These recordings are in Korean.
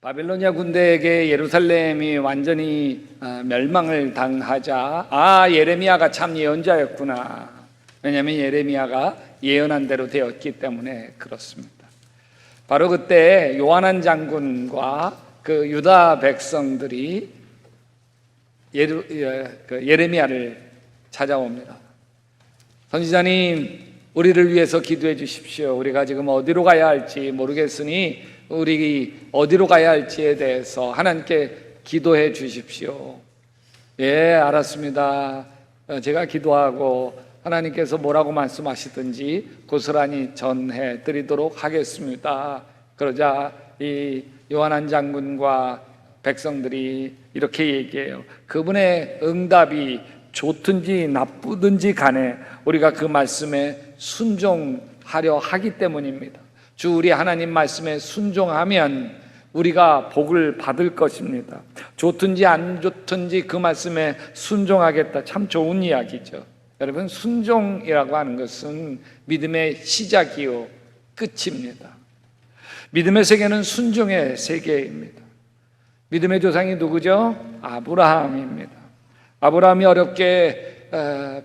바빌로니아 군대에게 예루살렘이 완전히 멸망을 당하자 예레미야가 참 예언자였구나. 왜냐하면 예레미야가 예언한 대로 되었기 때문에 그렇습니다. 바로 그때 요하난 장군과 그 유다 백성들이 예레미야를 찾아옵니다. 선지자님, 우리를 위해서 기도해 주십시오. 우리가 지금 어디로 가야 할지 모르겠으니 우리 어디로 가야 할지에 대해서 하나님께 기도해 주십시오. 예, 알았습니다. 제가 기도하고 하나님께서 뭐라고 말씀하시든지 고스란히 전해 드리도록 하겠습니다. 그러자 이 요하난 장군과 백성들이 이렇게 얘기해요. 그분의 응답이 좋든지 나쁘든지 간에 우리가 그 말씀에 순종하려 하기 때문입니다. 주 우리 하나님 말씀에 순종하면 우리가 복을 받을 것입니다. 좋든지 안 좋든지 그 말씀에 순종하겠다. 참 좋은 이야기죠. 여러분, 순종이라고 하는 것은 믿음의 시작이요 끝입니다. 믿음의 세계는 순종의 세계입니다. 믿음의 조상이 누구죠? 아브라함입니다. 아브라함이 어렵게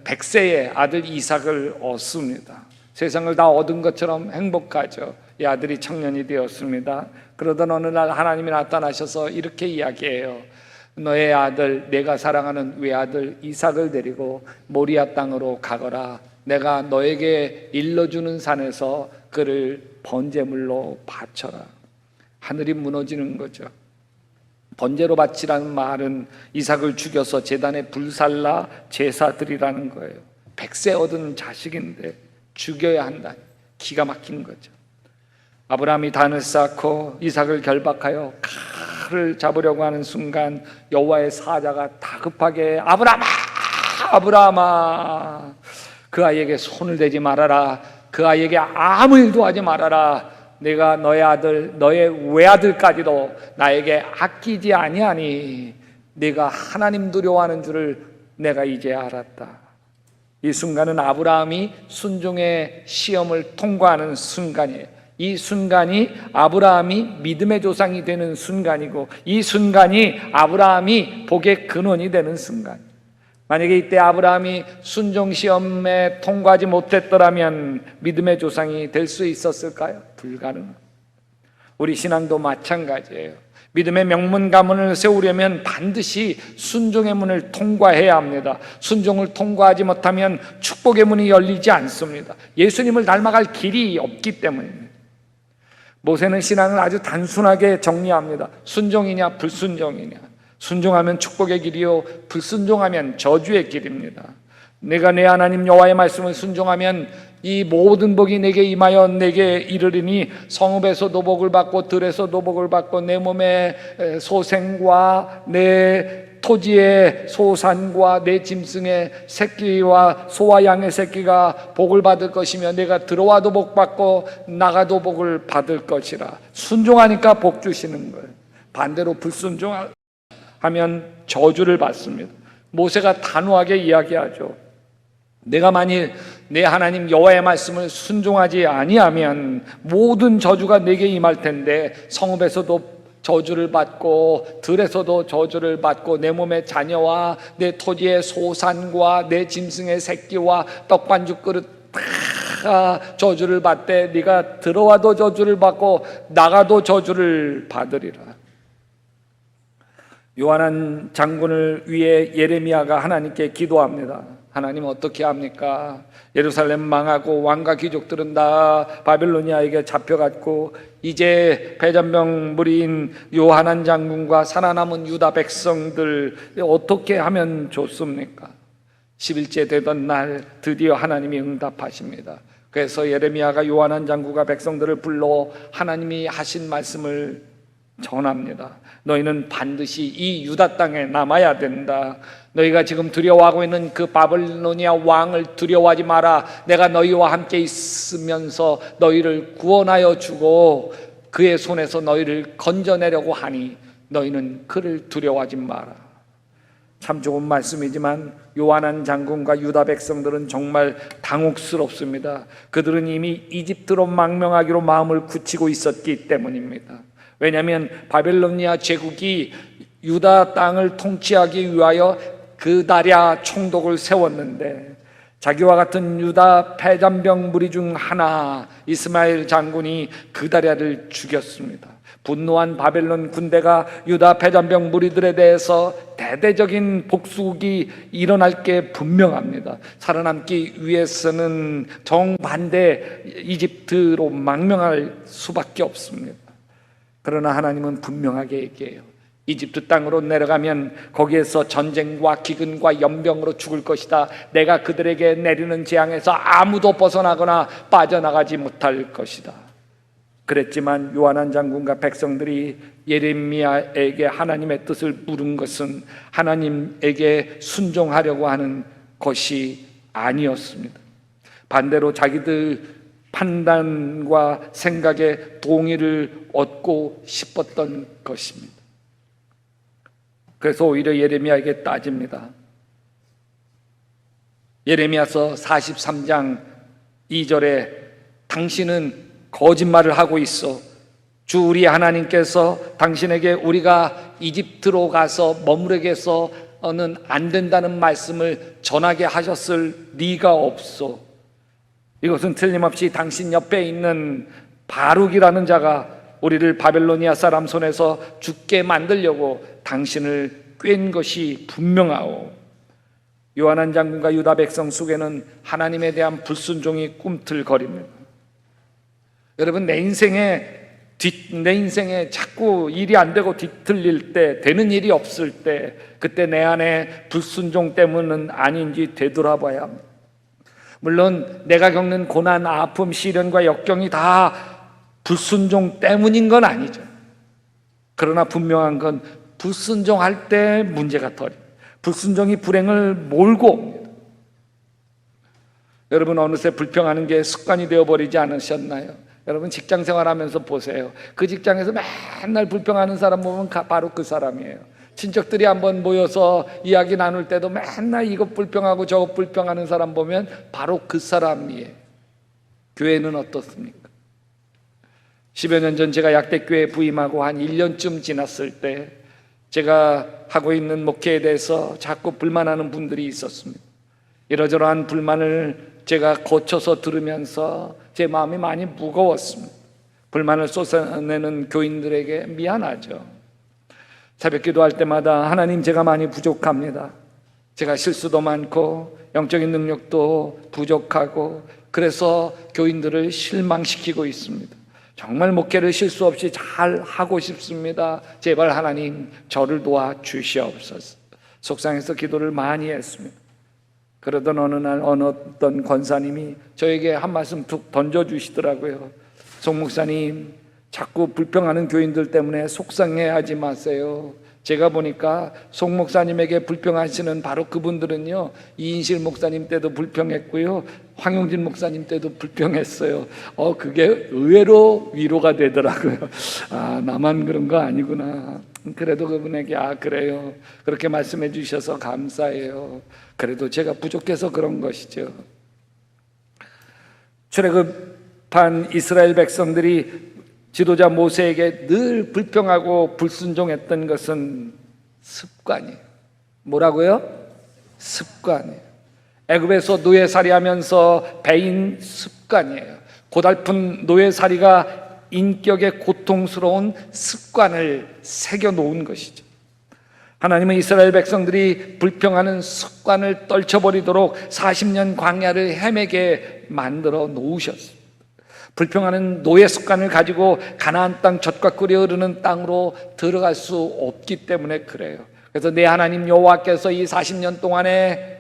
100세의 아들 이삭을 얻습니다. 세상을 다 얻은 것처럼 행복하죠. 이 아들이 청년이 되었습니다. 그러던 어느 날 하나님이 나타나셔서 이렇게 이야기해요. 너의 아들, 내가 사랑하는 외아들 이삭을 데리고 모리아 땅으로 가거라. 내가 너에게 일러주는 산에서 그를 번제물로 바쳐라. 하늘이 무너지는 거죠. 번제로 바치라는 말은 이삭을 죽여서 제단에 불살라 제사 드리라는 거예요. 100세 얻은 자식인데 죽여야 한다. 기가 막힌 거죠. 아브라함이 단을 쌓고 이삭을 결박하여 칼을 잡으려고 하는 순간 여호와의 사자가 다급하게 아브라함아, 아브라함아, 그 아이에게 손을 대지 말아라. 그 아이에게 아무 일도 하지 말아라. 내가 너의 아들, 너의 외아들까지도 나에게 아끼지 아니하니 네가 하나님 두려워하는 줄을 내가 이제 알았다. 이 순간은 아브라함이 순종의 시험을 통과하는 순간이에요. 이 순간이 아브라함이 믿음의 조상이 되는 순간이고, 이 순간이 아브라함이 복의 근원이 되는 순간. 만약에 이때 아브라함이 순종 시험에 통과하지 못했더라면 믿음의 조상이 될 수 있었을까요? 불가능합니다. 우리 신앙도 마찬가지예요. 믿음의 명문 가문을 세우려면 반드시 순종의 문을 통과해야 합니다. 순종을 통과하지 못하면 축복의 문이 열리지 않습니다. 예수님을 닮아갈 길이 없기 때문입니다. 모세는 신앙을 아주 단순하게 정리합니다. 순종이냐 불순종이냐. 순종하면 축복의 길이요, 불순종하면 저주의 길입니다. 내가 내 하나님 여호와의 말씀을 순종하면 이 모든 복이 내게 임하여 내게 이르리니 성읍에서도 복을 받고 들에서도 복을 받고 내 몸의 소생과 내 토지의 소산과 내 짐승의 새끼와 소와 양의 새끼가 복을 받을 것이며 내가 들어와도 복 받고 나가도 복을 받을 것이라. 순종하니까 복 주시는 거예요. 반대로 불순종하면 저주를 받습니다. 모세가 단호하게 이야기하죠. 내가 만일 내 하나님 여호와의 말씀을 순종하지 아니하면 모든 저주가 내게 임할 텐데 성읍에서도 저주를 받고 들에서도 저주를 받고 내 몸의 자녀와 내 토지의 소산과 내 짐승의 새끼와 떡반죽 그릇 다 저주를 받되 네가 들어와도 저주를 받고 나가도 저주를 받으리라. 요하난 장군을 위해 예레미야가 하나님께 기도합니다. 하나님 어떻게 합니까? 예루살렘 망하고 왕과 귀족들은 다 바빌로니아에게 잡혀갔고 이제 패잔병 무리인 요하난 장군과 살아남은 유다 백성들 어떻게 하면 좋습니까? 10일째 되던 날 드디어 하나님이 응답하십니다. 그래서 예레미야가 요하난 장군과 백성들을 불러 하나님이 하신 말씀을 전합니다. 너희는 반드시 이 유다 땅에 남아야 된다. 너희가 지금 두려워하고 있는 그 바빌로니아 왕을 두려워하지 마라. 내가 너희와 함께 있으면서 너희를 구원하여 주고 그의 손에서 너희를 건져내려고 하니 너희는 그를 두려워하지 마라. 참 좋은 말씀이지만 요하난 장군과 유다 백성들은 정말 당혹스럽습니다. 그들은 이미 이집트로 망명하기로 마음을 굳히고 있었기 때문입니다. 왜냐하면 바벨로니아 제국이 유다 땅을 통치하기 위하여 그다랴 총독을 세웠는데, 자기와 같은 유다 패잔병 무리 중 하나 이스마엘 장군이 그다랴를 죽였습니다. 분노한 바벨론 군대가 유다 패잔병 무리들에 대해서 대대적인 복수국이 일어날 게 분명합니다. 살아남기 위해서는 정반대 이집트로 망명할 수밖에 없습니다. 그러나 하나님은 분명하게 얘기해요. 이집트 땅으로 내려가면 거기에서 전쟁과 기근과 연병으로 죽을 것이다. 내가 그들에게 내리는 재앙에서 아무도 벗어나거나 빠져나가지 못할 것이다. 그랬지만 요한한 장군과 백성들이 예레미야에게 하나님의 뜻을 물은 것은 하나님에게 순종하려고 하는 것이 아니었습니다. 반대로 자기들 판단과 생각에 동의를 얻고 싶었던 것입니다. 그래서 오히려 예레미야에게 따집니다. 예레미야서 43장 2절에 당신은 거짓말을 하고 있어. 주 우리 하나님께서 당신에게 우리가 이집트로 가서 머무르게 해서는 안 된다는 말씀을 전하게 하셨을 리가 없어. 이것은 틀림없이 당신 옆에 있는 바룩이라는 자가 우리를 바벨로니아 사람 손에서 죽게 만들려고 당신을 꿰인 것이 분명하오. 요한한 장군과 유다 백성 속에는 하나님에 대한 불순종이 꿈틀거립니다. 여러분, 내 인생에 자꾸 일이 안 되고 뒤틀릴 때, 되는 일이 없을 때, 그때 내 안에 불순종 때문은 아닌지 되돌아봐야 합니다. 물론 내가 겪는 고난, 아픔, 시련과 역경이 다 불순종 때문인 건 아니죠. 그러나 분명한 건 불순종할 때 문제가 터집니다. 불순종이 불행을 몰고 옵니다. 여러분, 어느새 불평하는 게 습관이 되어버리지 않으셨나요? 여러분, 직장 생활하면서 보세요. 그 직장에서 맨날 불평하는 사람 보면 바로 그 사람이에요. 친척들이 한번 모여서 이야기 나눌 때도 맨날 이것 불평하고 저것 불평하는 사람 보면 바로 그 사람이에요. 교회는 어떻습니까? 10여 년 전 제가 약대교회에 부임하고 한 1년쯤 지났을 때 제가 하고 있는 목회에 대해서 자꾸 불만하는 분들이 있었습니다. 이러저러한 불만을 제가 거쳐서 들으면서 제 마음이 많이 무거웠습니다. 불만을 쏟아내는 교인들에게 미안하죠. 새벽 기도할 때마다 하나님, 제가 많이 부족합니다. 제가 실수도 많고 영적인 능력도 부족하고 그래서 교인들을 실망시키고 있습니다. 정말 목회를 실수 없이 잘 하고 싶습니다. 제발 하나님 저를 도와 주시옵소서. 속상해서 기도를 많이 했습니다. 그러던 어느 날 어떤 권사님이 저에게 한 말씀 툭 던져주시더라고요. 송 목사님, 자꾸 불평하는 교인들 때문에 속상해하지 마세요. 제가 보니까 송 목사님에게 불평하시는 바로 그분들은요, 이인실 목사님 때도 불평했고요, 황용진 목사님 때도 불평했어요. 그게 의외로 위로가 되더라고요. 아, 나만 그런 거 아니구나. 그래도 그분에게 그래요, 그렇게 말씀해 주셔서 감사해요. 그래도 제가 부족해서 그런 것이죠. 출애굽한 이스라엘 백성들이 지도자 모세에게 늘 불평하고 불순종했던 것은 습관이에요. 뭐라고요? 습관이에요. 애굽에서 노예살이하면서 배인 습관이에요. 고달픈 노예살이가 인격의 고통스러운 습관을 새겨놓은 것이죠. 하나님은 이스라엘 백성들이 불평하는 습관을 떨쳐버리도록 40년 광야를 헤매게 만들어 놓으셨습니다. 불평하는 노예 습관을 가지고 가나안 땅 젖과 꿀이 흐르는 땅으로 들어갈 수 없기 때문에 그래요. 그래서 내 하나님 여호와께서 이 40년 동안에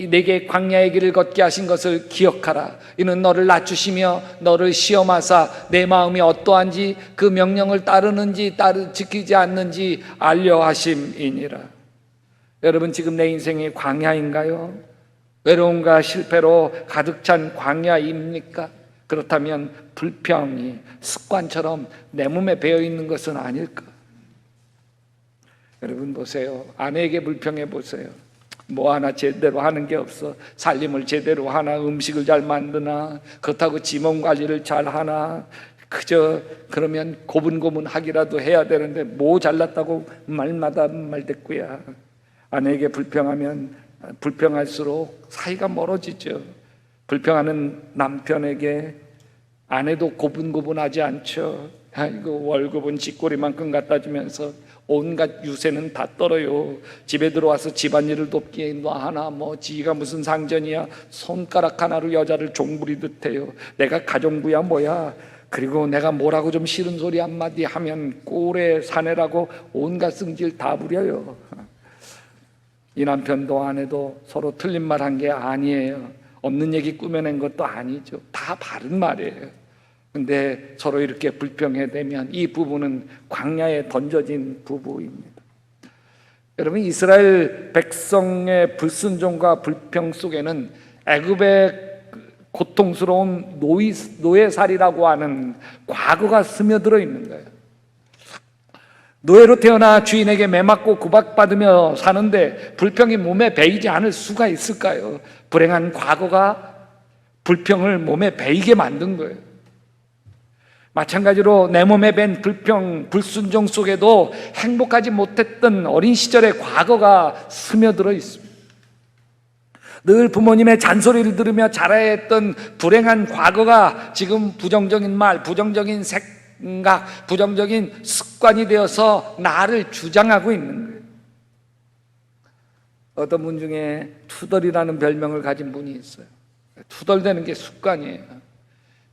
내게 광야의 길을 걷게 하신 것을 기억하라. 이는 너를 낮추시며 너를 시험하사 내 마음이 어떠한지 그 명령을 따르는지 지키지 않는지 알려 하심이니라. 여러분, 지금 내 인생이 광야인가요? 외로움과 실패로 가득 찬 광야입니까? 그렇다면 불평이 습관처럼 내 몸에 배어 있는 것은 아닐까? 여러분 보세요. 아내에게 불평해 보세요. 뭐 하나 제대로 하는 게 없어. 살림을 제대로 하나, 음식을 잘 만드나, 그렇다고 지몸 관리를 잘 하나, 그저 그러면 고분고분하기라도 해야 되는데 뭐 잘났다고 말마다 말대꾸야. 아내에게 불평하면 불평할수록 사이가 멀어지죠. 불평하는 남편에게 아내도 고분고분하지 않죠. 아이고 월급은 쥐꼬리만큼 갖다 주면서 온갖 유세는 다 떨어요. 집에 들어와서 집안일을 돕기에 너 하나 뭐 지가 무슨 상전이야. 손가락 하나로 여자를 종부리듯 해요. 내가 가정부야 뭐야. 그리고 내가 뭐라고 좀 싫은 소리 한마디 하면 꼴에 사내라고 온갖 승질 다 부려요. 이 남편도 아내도 서로 틀린 말 한 게 아니에요. 없는 얘기 꾸며낸 것도 아니죠. 다 바른 말이에요. 근데 서로 이렇게 불평해대면 이 부부는 광야에 던져진 부부입니다. 여러분, 이스라엘 백성의 불순종과 불평 속에는 애굽의 고통스러운 노예살이라고 하는 과거가 스며들어 있는 거예요. 노예로 태어나 주인에게 매맞고 구박받으며 사는데 불평이 몸에 배이지 않을 수가 있을까요? 불행한 과거가 불평을 몸에 배이게 만든 거예요. 마찬가지로 내 몸에 밴 불평, 불순종 속에도 행복하지 못했던 어린 시절의 과거가 스며들어 있습니다. 늘 부모님의 잔소리를 들으며 자라야 했던 불행한 과거가 지금 부정적인 말, 부정적인 생각, 부정적인 습관이 되어서 나를 주장하고 있는 거예요. 어떤 분 중에 투덜이라는 별명을 가진 분이 있어요. 투덜대는 게 습관이에요.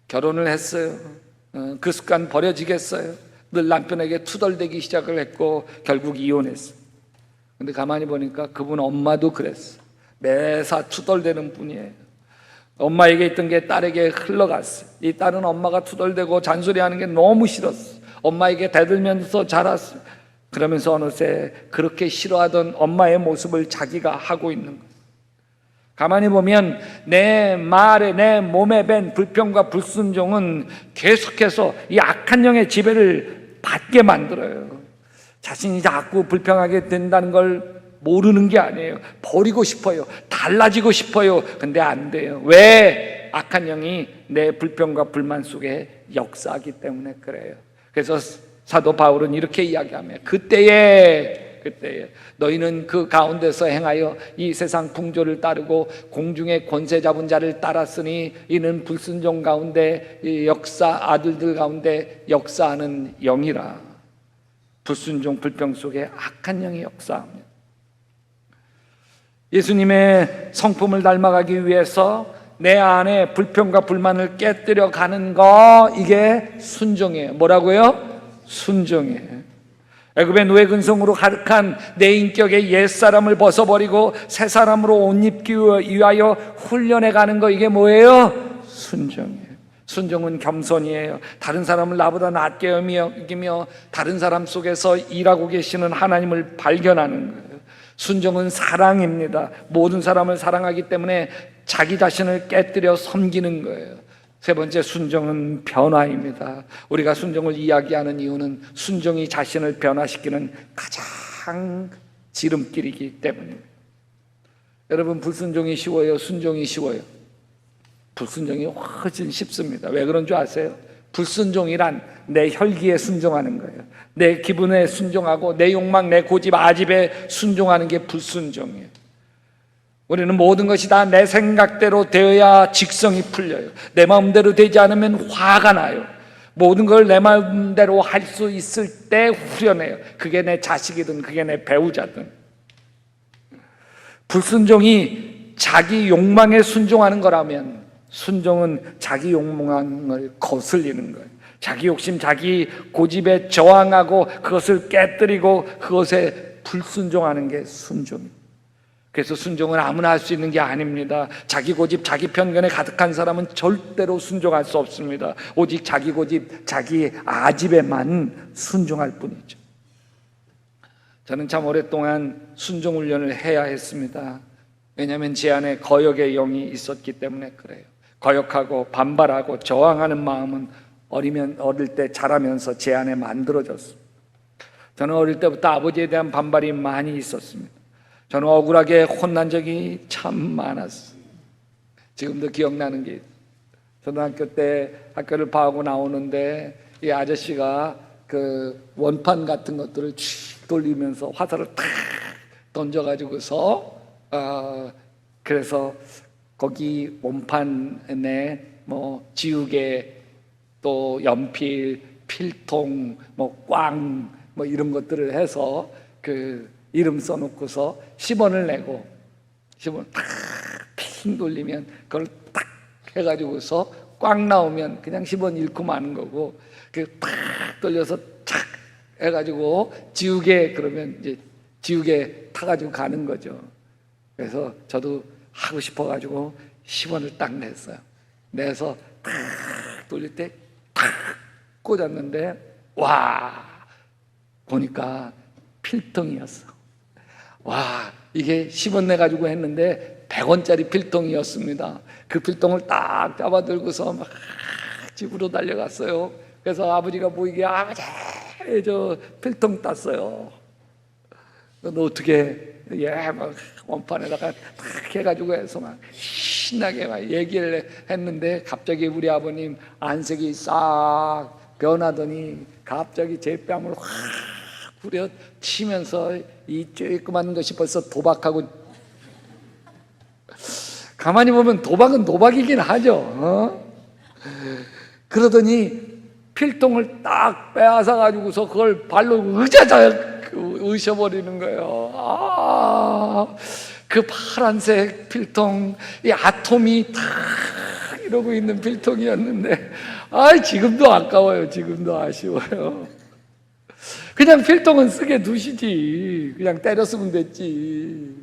결혼을 했어요. 그 습관 버려지겠어요? 늘 남편에게 투덜대기 시작을 했고 결국 이혼했어요. 근데 가만히 보니까 그분 엄마도 그랬어요. 매사 투덜대는 분이에요. 엄마에게 있던 게 딸에게 흘러갔어요. 이 딸은 엄마가 투덜대고 잔소리하는 게 너무 싫었어요. 엄마에게 대들면서 자랐어요. 그러면서 어느새 그렇게 싫어하던 엄마의 모습을 자기가 하고 있는 거예요. 가만히 보면 내 말에, 내 몸에 밴 불평과 불순종은 계속해서 이 악한 영의 지배를 받게 만들어요. 자신이 자꾸 불평하게 된다는 걸 모르는 게 아니에요. 버리고 싶어요. 달라지고 싶어요. 근데 안 돼요. 왜? 악한 영이 내 불평과 불만 속에 역사하기 때문에 그래요. 그래서 사도 바울은 이렇게 이야기하며 그때에 너희는 그 가운데서 행하여 이 세상 풍조를 따르고 공중의 권세 잡은 자를 따랐으니 이는 불순종 가운데 아들들 가운데 역사하는 영이라. 불순종 불평 속에 악한 영이 역사합니다. 예수님의 성품을 닮아가기 위해서 내 안에 불평과 불만을 깨뜨려 가는 거, 이게 순종이에요. 뭐라고요? 순종이에요. 애굽의 노예 근성으로 가득한 내 인격의 옛사람을 벗어버리고 새 사람으로 옷 입기 위하여 훈련해 가는 거, 이게 뭐예요? 순종이에요. 순종은 겸손이에요. 다른 사람을 나보다 낮게 여기며 다른 사람 속에서 일하고 계시는 하나님을 발견하는 거예요. 순종은 사랑입니다. 모든 사람을 사랑하기 때문에 자기 자신을 깨뜨려 섬기는 거예요. 세 번째, 순종은 변화입니다. 우리가 순종을 이야기하는 이유는 순종이 자신을 변화시키는 가장 지름길이기 때문입니다. 여러분, 불순종이 쉬워요? 순종이 쉬워요? 불순종이 훨씬 쉽습니다. 왜 그런 줄 아세요? 불순종이란 내 혈기에 순종하는 거예요. 내 기분에 순종하고 내 욕망, 내 고집, 아집에 순종하는 게 불순종이에요. 우리는 모든 것이 다 내 생각대로 되어야 직성이 풀려요. 내 마음대로 되지 않으면 화가 나요. 모든 걸 내 마음대로 할 수 있을 때 후련해요. 그게 내 자식이든 그게 내 배우자든. 불순종이 자기 욕망에 순종하는 거라면 순종은 자기 욕망을 거슬리는 거예요. 자기 욕심, 자기 고집에 저항하고 그것을 깨뜨리고 그것에 불순종하는 게 순종입니다. 그래서 순종은 아무나 할 수 있는 게 아닙니다. 자기 고집, 자기 편견에 가득한 사람은 절대로 순종할 수 없습니다. 오직 자기 고집, 자기 아집에만 순종할 뿐이죠. 저는 참 오랫동안 순종 훈련을 해야 했습니다. 왜냐하면 제 안에 거역의 영이 있었기 때문에 그래요. 거역하고 반발하고 저항하는 마음은 어릴 때 자라면서 제 안에 만들어졌습니다. 저는 어릴 때부터 아버지에 대한 반발이 많이 있었습니다. 저는 억울하게 혼난 적이 참 많았어요. 지금도 기억나는 게 초등학교 때 학교를 봐하고 나오는데 이 아저씨가 그 원판 같은 것들을 쭉 돌리면서 화살을 탁 던져가지고서 그래서 거기 원판에 뭐 지우개 또 연필, 필통, 뭐 꽝 뭐 이런 것들을 해서 그 이름 써놓고서 10원을 내고 10원 탁핑 돌리면 그걸 딱 해가지고서 꽝 나오면 그냥 10원 잃고 마는 거고 그 탁 돌려서 착 해가지고 지우개 그러면 이제 지우개 타가지고 가는 거죠. 그래서 저도 하고 싶어가지고 10원을 딱 냈어요. 내서 탁 돌릴 때 탁 꽂았는데 와 보니까 필통이었어. 와 이게 10원 내가지고 했는데 100원짜리 필통이었습니다. 그 필통을 딱 잡아들고서 막 집으로 달려갔어요. 그래서 아버지가 보이게 아버지 저 필통 땄어요. 너 어떻게 막 원판에다가 탁 해가지고 해서 막 신나게 막 얘기를 했는데 갑자기 우리 아버님 안색이 싹 변하더니 갑자기 제 뺨을 확 후려치면서 이 쬐끄만 것이 벌써 도박하고 가만히 보면 도박은 도박이긴 하죠. 그러더니 필통을 딱 빼앗아 가지고서 그걸 발로 의자작 으셔버리는 거예요. 그 파란색 필통, 이 아톰이 탁 이러고 있는 필통이었는데 지금도 아까워요. 지금도 아쉬워요. 그냥 필통은 쓰게 두시지. 그냥 때려 쓰면 됐지.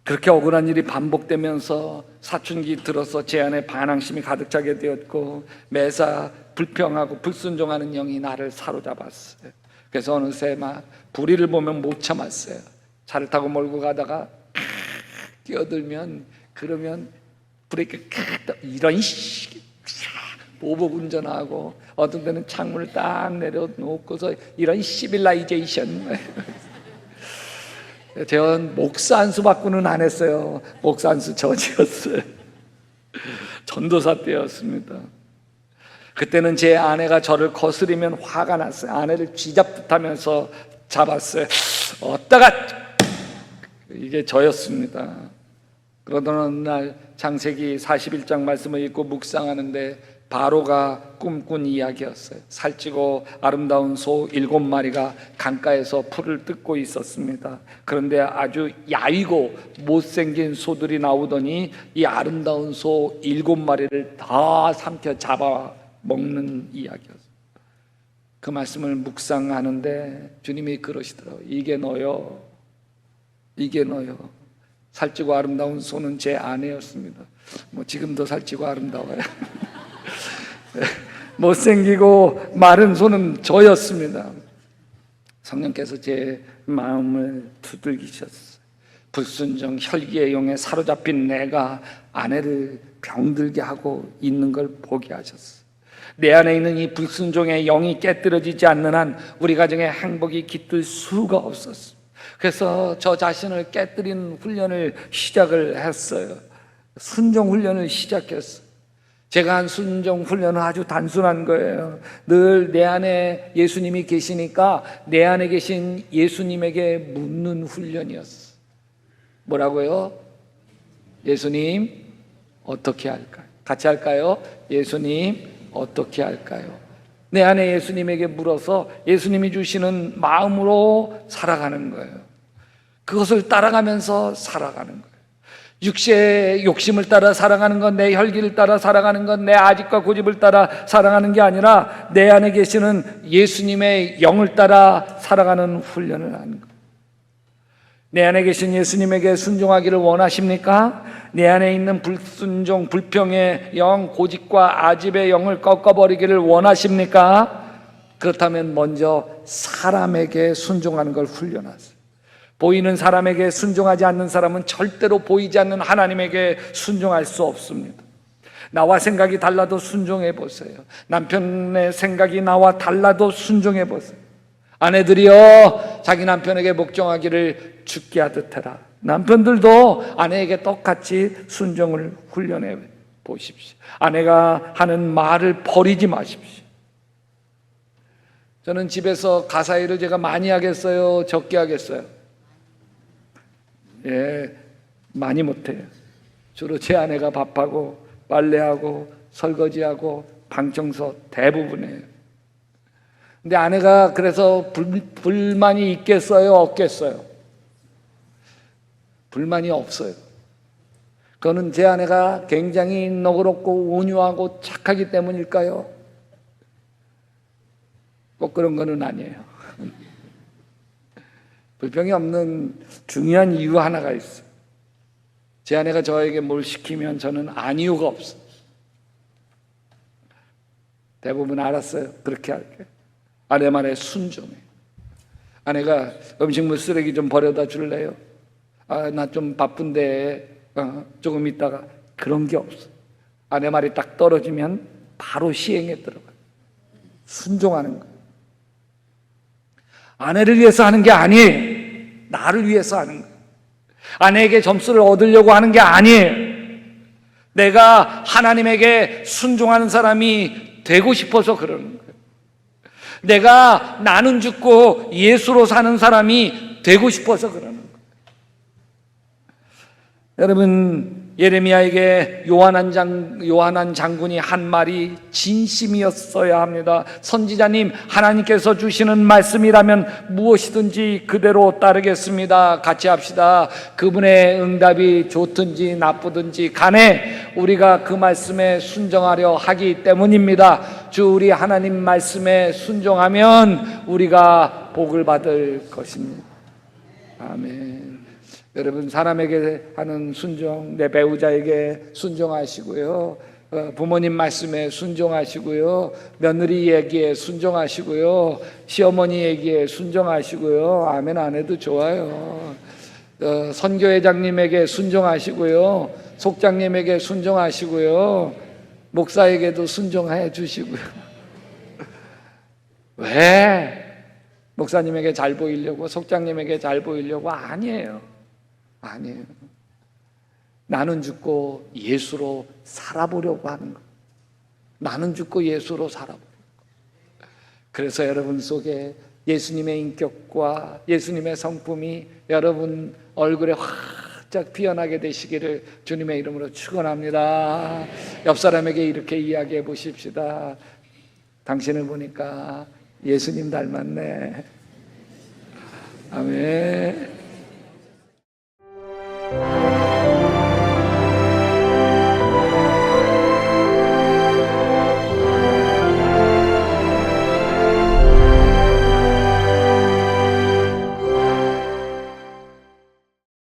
그렇게 억울한 일이 반복되면서 사춘기 들어서 제 안에 반항심이 가득 차게 되었고 매사 불평하고 불순종하는 영이 나를 사로잡았어요. 그래서 어느새 막 불의를 보면 못 참았어요. 차를 타고 몰고 가다가 뛰어들면 그러면 브레이크 이런 보복 운전하고 어떤 때는 창문을 딱 내려놓고서 이런 시빌라이제이션. 제가 목사 안수 받고는 안 했어요. 목사 안수 저지였어요. 전도사 때였습니다. 그때는 제 아내가 저를 거스리면 화가 났어요. 아내를 쥐잡듯 하면서 잡았어요. 어따가 이게 저였습니다. 그러던 어느 날 창세기 41장 말씀을 읽고 묵상하는데 바로가 꿈꾼 이야기였어요. 살찌고 아름다운 소 7마리가 강가에서 풀을 뜯고 있었습니다. 그런데 아주 야위고 못생긴 소들이 나오더니 이 아름다운 소 7마리를 다 삼켜 잡아 먹는 이야기였어요. 그 말씀을 묵상하는데 주님이 그러시더라고요. 이게 너요. 이게 너요. 살찌고 아름다운 소는 제 아내였습니다. 뭐 지금도 살찌고 아름다워요. 못생기고 마른 소는 저였습니다. 성령께서 제 마음을 두들기셨어요. 불순종 혈기의 영에 사로잡힌 내가 아내를 병들게 하고 있는 걸 보게 하셨어요. 내 안에 있는 이 불순종의 영이 깨뜨려지지 않는 한 우리 가정의 행복이 깃들 수가 없었어요. 그래서 저 자신을 깨뜨리는 훈련을 시작을 했어요. 순종 훈련을 시작했어요. 제가 한 순종 훈련은 아주 단순한 거예요. 늘 내 안에 예수님이 계시니까 내 안에 계신 예수님에게 묻는 훈련이었어요. 뭐라고요? 예수님 어떻게 할까요? 같이 할까요? 예수님 어떻게 할까요? 내 안에 예수님에게 물어서 예수님이 주시는 마음으로 살아가는 거예요. 그것을 따라가면서 살아가는 거예요. 육체의 욕심을 따라 살아가는 건, 내 혈기를 따라 살아가는 건, 내 아집과 고집을 따라 살아가는 게 아니라 내 안에 계시는 예수님의 영을 따라 살아가는 훈련을 하는 거예요. 내 안에 계신 예수님에게 순종하기를 원하십니까? 내 안에 있는 불순종, 불평의 영, 고집과 아집의 영을 꺾어버리기를 원하십니까? 그렇다면 먼저 사람에게 순종하는 걸 훈련하세요. 보이는 사람에게 순종하지 않는 사람은 절대로 보이지 않는 하나님에게 순종할 수 없습니다. 나와 생각이 달라도 순종해 보세요. 남편의 생각이 나와 달라도 순종해 보세요. 아내들이여, 자기 남편에게 복종하기를 죽게 하듯 해라. 남편들도 아내에게 똑같이 순종을 훈련해 보십시오. 아내가 하는 말을 버리지 마십시오. 저는 집에서 가사 일을 제가 많이 하겠어요? 적게 하겠어요? 예, 많이 못해요. 주로 제 아내가 밥하고 빨래하고 설거지하고 방청소 대부분 해요. 근데 아내가 그래서 불만이 있겠어요? 없겠어요? 불만이 없어요. 그거는 제 아내가 굉장히 너그럽고 온유하고 착하기 때문일까요? 꼭 그런 거는 아니에요. 불평이 없는 중요한 이유 하나가 있어요. 제 아내가 저에게 뭘 시키면 저는 안 이유가 없어요. 대부분 알았어요. 그렇게 할게. 아내 말에 순종해. 아내가 음식물 쓰레기 좀 버려다 줄래요? 나 좀 바쁜데 조금 있다가. 그런 게 없어. 아내 말이 딱 떨어지면 바로 시행에 들어가요. 순종하는 거예요. 아내를 위해서 하는 게 아니에요. 나를 위해서 하는 거예요. 아내에게 점수를 얻으려고 하는 게 아니에요. 내가 하나님에게 순종하는 사람이 되고 싶어서 그러는 거예요. 내가 나는 죽고 예수로 사는 사람이 되고 싶어서 그러는 거예요. 여러분, 예레미야에게 요한한 장군이 한 말이 진심이었어야 합니다. 선지자님, 하나님께서 주시는 말씀이라면 무엇이든지 그대로 따르겠습니다. 같이 합시다. 그분의 응답이 좋든지 나쁘든지 간에 우리가 그 말씀에 순종하려 하기 때문입니다. 주 우리 하나님 말씀에 순종하면 우리가 복을 받을 것입니다. 아멘. 여러분, 사람에게 하는 순종, 내 배우자에게 순종하시고요, 부모님 말씀에 순종하시고요, 며느리 얘기에 순종하시고요, 시어머니 얘기에 순종하시고요. 아멘 안 해도 좋아요. 선교회장님에게 순종하시고요, 속장님에게 순종하시고요, 목사에게도 순종해 주시고요. 왜? 목사님에게 잘 보이려고, 속장님에게 잘 보이려고? 아니에요. 아니에요. 나는 죽고 예수로 살아보려고 하는 거예요. 나는 죽고 예수로 살아보려고. 그래서 여러분 속에 예수님의 인격과 예수님의 성품이 여러분 얼굴에 활짝 피어나게 되시기를 주님의 이름으로 축원합니다. 옆 사람에게 이렇게 이야기해 보십시다. 당신을 보니까 예수님 닮았네. 아멘.